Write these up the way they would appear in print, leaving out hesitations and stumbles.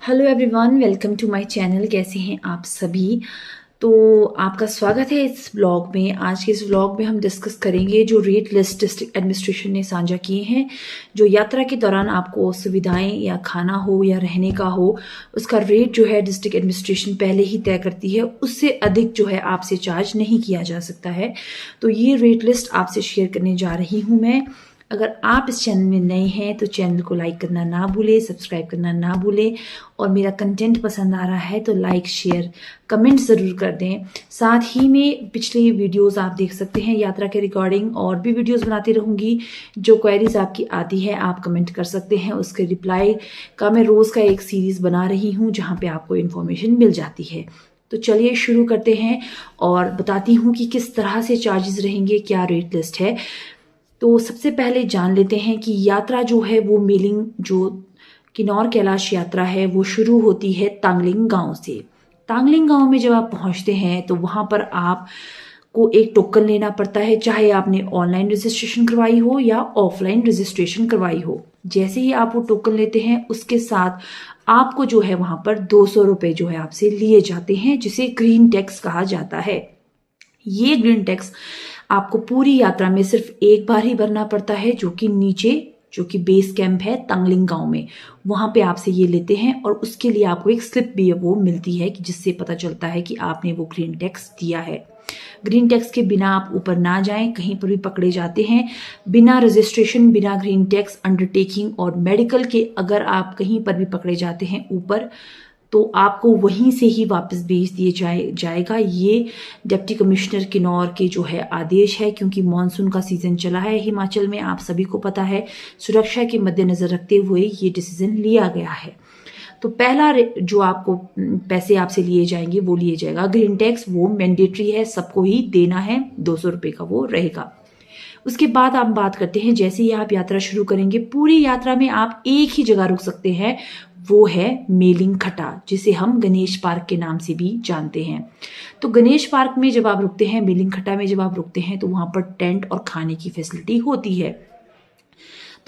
Hello everyone, welcome to my channel. कैसे हैं आप सभी। तो आपका स्वागत है इस व्लॉग में। आज के इस व्लॉग में हम डिस्कस करेंगे जो रेट लिस्ट डिस्ट्रिक्ट एडमिनिस्ट्रेशन ने साझा किए हैं, जो यात्रा के दौरान आपको सुविधाएं या खाना हो या रहने का हो, उसका रेट जो है डिस्ट्रिक्ट एडमिनिस्ट्रेशन पहले ही तय करती है। उससे अधिक जो है आपसे चार्ज नहीं किया जा सकता है। तो ये रेट लिस्ट आपसे शेयर करने जा रही हूँ मैं। अगर आप इस चैनल में नए हैं तो चैनल को लाइक करना ना भूलें, सब्सक्राइब करना ना भूलें, और मेरा कंटेंट पसंद आ रहा है तो लाइक शेयर कमेंट ज़रूर कर दें। साथ ही में पिछले वीडियोस आप देख सकते हैं यात्रा के रिकॉर्डिंग, और भी वीडियोस बनाती रहूँगी। जो क्वेरीज आपकी आती है आप कमेंट कर सकते हैं, उसके रिप्लाई का मैं रोज़ का एक सीरीज़ बना रही हूँ जहाँ पे आपको इन्फॉर्मेशन मिल जाती है। तो चलिए शुरू करते हैं और बताती हूँ कि किस तरह से चार्जेस रहेंगे, क्या रेट लिस्ट है। तो सबसे पहले जान लेते हैं कि यात्रा जो है वो मेलिंग, जो किन्नौर कैलाश यात्रा है, वो शुरू होती है तांगलिंग गांव से। तांगलिंग गांव में जब आप पहुंचते हैं तो वहां पर आपको एक टोकन लेना पड़ता है, चाहे आपने ऑनलाइन रजिस्ट्रेशन करवाई हो या ऑफलाइन रजिस्ट्रेशन करवाई हो। जैसे ही आप वो टोकन लेते हैं उसके साथ आपको जो है वहां पर 200 रुपये जो है आपसे लिए जाते हैं, जिसे ग्रीन टैक्स कहा जाता है। ये ग्रीन टैक्स आपको पूरी यात्रा में सिर्फ एक बार ही भरना पड़ता है, जो कि नीचे जो कि बेस कैंप है तांगलिंग गांव में, वहां पे आपसे ये लेते हैं। और उसके लिए आपको एक स्लिप भी वो मिलती है कि जिससे पता चलता है कि आपने वो ग्रीन टैक्स दिया है। ग्रीन टैक्स के बिना आप ऊपर ना जाएं, कहीं पर भी पकड़े जाते हैं। बिना रजिस्ट्रेशन, बिना ग्रीन टैक्स, अंडरटेकिंग और मेडिकल के अगर आप कहीं पर भी पकड़े जाते हैं ऊपर, तो आपको वहीं से ही वापस भेज दिए जाएगा। ये डिप्टी कमिश्नर किन्नौर के जो है आदेश है, क्योंकि मॉनसून का सीजन चला है हिमाचल में, आप सभी को पता है। सुरक्षा के मद्देनजर रखते हुए ये डिसीजन लिया गया है। तो पहला जो आपको पैसे आपसे लिए जाएंगे वो लिए जाएगा ग्रीन टैक्स। वो मैंडेटरी है, सबको ही देना है, 200 रुपये का वो रहेगा। उसके बाद आप बात करते हैं, जैसे ही आप यात्रा शुरू करेंगे, पूरी यात्रा में आप एक ही जगह रुक सकते हैं, वो है मेलिंग खटा, जिसे हम गणेश पार्क के नाम से भी जानते हैं। तो गणेश पार्क में जब आप रुकते हैं, मेलिंग खटा में जब आप रुकते हैं, तो वहां पर टेंट और खाने की फैसिलिटी होती है।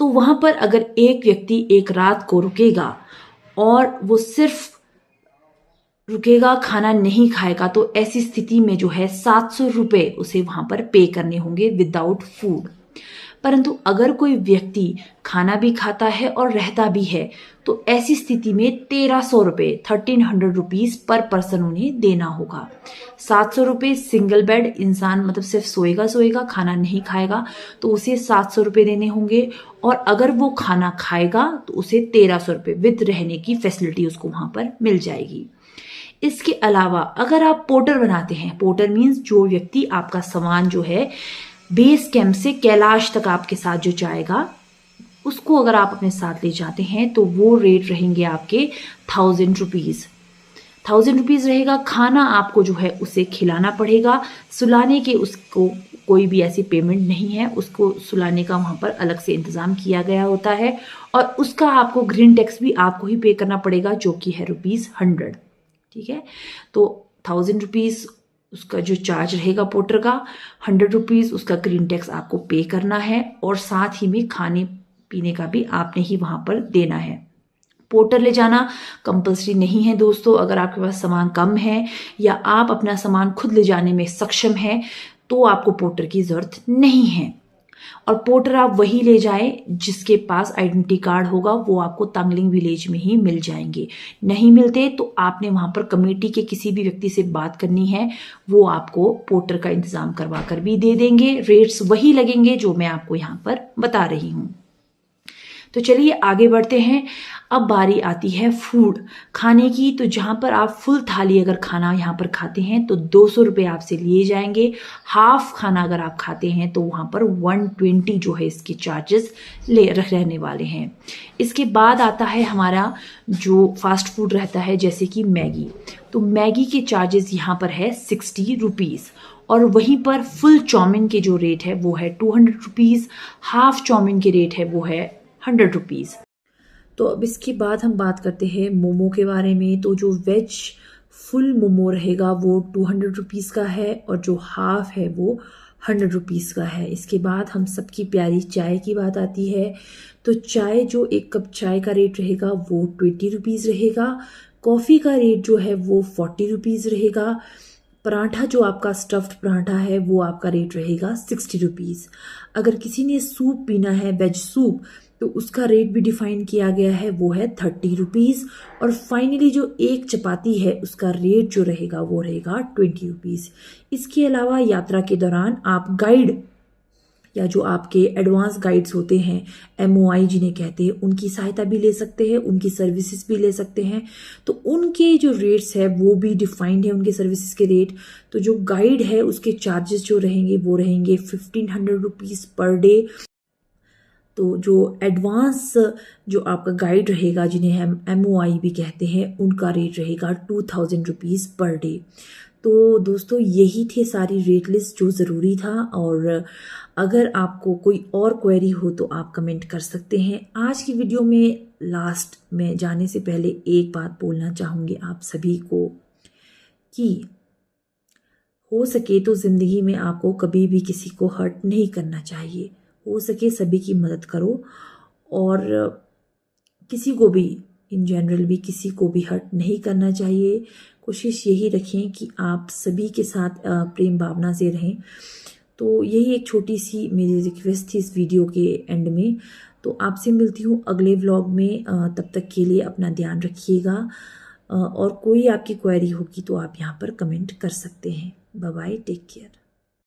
तो वहां पर अगर एक व्यक्ति एक रात को रुकेगा और वो सिर्फ रुकेगा, खाना नहीं खाएगा, तो ऐसी स्थिति में जो है 700 रुपये उसे वहां पर पे करने होंगे विदाउट फूड। परंतु अगर कोई व्यक्ति खाना भी खाता है और रहता भी है, तो ऐसी स्थिति में 1300 रुपये, 1300 रुपीज पर पर्सन उन्हें देना होगा। 700 रुपये सिंगल बेड, इंसान मतलब सिर्फ सोएगा, खाना नहीं खाएगा, तो उसे 700 रुपये देने होंगे। और अगर वो खाना खाएगा तो उसे 1300 रुपये विद रहने की फैसिलिटी उसको वहां पर मिल जाएगी। इसके अलावा अगर आप पोर्टर बनाते हैं, पोर्टर मीन्स जो व्यक्ति आपका सामान जो है बेस कैंप से कैलाश तक आपके साथ जो जाएगा, उसको अगर आप अपने साथ ले जाते हैं, तो वो रेट रहेंगे आपके 1000 रुपीज। 1000 रुपीज रहेगा। खाना आपको जो है उसे खिलाना पड़ेगा। सुलाने के उसको कोई भी ऐसी पेमेंट नहीं है, उसको सुलाने का वहां पर अलग से इंतजाम किया गया होता है। और उसका आपको ग्रीन टैक्स भी आपको ही पे करना पड़ेगा, जो कि है ₹100। ठीक है, तो 1000 रुपीज उसका जो चार्ज रहेगा पोर्टर का, 100 रुपीज उसका ग्रीन टैक्स आपको पे करना है, और साथ ही में खाने पीने का भी आपने ही वहां पर देना है। पोर्टर ले जाना कंपल्सरी नहीं है दोस्तों। अगर आपके पास सामान कम है या आप अपना सामान खुद ले जाने में सक्षम है, तो आपको पोर्टर की जरूरत नहीं है। और पोर्टर आप वही ले जाएं जिसके पास आइडेंटिटी कार्ड होगा, वो आपको तांगलिंग विलेज में ही मिल जाएंगे। नहीं मिलते तो आपने वहां पर कमेटी के किसी भी व्यक्ति से बात करनी है, वो आपको पोर्टर का इंतजाम करवा कर भी दे देंगे। रेट्स वही लगेंगे जो मैं आपको यहां पर बता रही हूं। तो चलिए आगे बढ़ते हैं। अब बारी आती है फूड, खाने की। तो जहां पर आप फुल थाली अगर खाना यहाँ पर खाते हैं तो 200 रुपये आपसे लिए जाएंगे। हाफ खाना अगर आप खाते हैं तो वहां पर 120 जो है इसके चार्जेस रहने वाले हैं। इसके बाद आता है हमारा जो फास्ट फूड रहता है, जैसे कि मैगी। तो मैगी के चार्जेस यहाँ पर है 60 रुपीज। और वहीं पर फुल चाउमीन के जो रेट है वो है 200 रुपीज। हाफ चाउमीन के रेट है वो है 100 रुपीज। तो अब इसके बाद हम बात करते हैं मोमो के बारे में। तो जो वेज फुल मोमो रहेगा वो 200 रुपीज का है, और जो हाफ है वो 100 रुपीज़ का है। इसके बाद हम सबकी प्यारी चाय की बात आती है। तो चाय, जो एक कप चाय का रेट रहेगा वो 20 रुपीज़ रहेगा। कॉफ़ी का रेट जो है वो 40 रुपीज़ रहेगा। पराठा, जो आपका स्टफ्ड पराठा है, वो आपका रेट रहेगा 60 रुपीज़। अगर किसी ने सूप पीना है, वेज सूप, तो उसका रेट भी डिफाइन किया गया है, वो है 30 रुपीज़। और फाइनली जो एक चपाती है उसका रेट जो रहेगा वो रहेगा 20 रुपीज़। इसके अलावा यात्रा के दौरान आप गाइड या जो आपके एडवांस गाइड्स होते हैं, MOI जिन्हें कहते हैं, उनकी सहायता भी ले सकते हैं, उनकी सर्विसेज भी ले सकते हैं। तो उनके जो रेट्स है वो भी डिफाइंड है, उनके सर्विसेज के रेट। तो जो गाइड है उसके चार्जेस जो रहेंगे वो रहेंगे 1500 रुपीज़ पर डे। तो जो एडवांस जो आपका गाइड रहेगा, जिन्हें हम MOI भी कहते हैं, उनका रेट रहेगा 2000 रुपीज़ पर डे। तो दोस्तों, यही थे सारी रेट लिस्ट जो ज़रूरी था। और अगर आपको कोई और क्वेरी हो तो आप कमेंट कर सकते हैं। आज की वीडियो में लास्ट में जाने से पहले एक बात बोलना चाहूँगी आप सभी को कि हो सके तो ज़िंदगी में आपको कभी भी किसी को हर्ट नहीं करना चाहिए। हो सके सभी की मदद करो, और किसी को भी इन जनरल भी किसी को भी हर्ट नहीं करना चाहिए। कोशिश यही रखें कि आप सभी के साथ प्रेम भावना से रहें। तो यही एक छोटी सी मेरी रिक्वेस्ट थी इस वीडियो के एंड में। तो आपसे मिलती हूँ अगले व्लॉग में। तब तक के लिए अपना ध्यान रखिएगा। और कोई आपकी क्वेरी होगी तो आप यहाँ पर कमेंट कर सकते हैं। Bye bye, take care.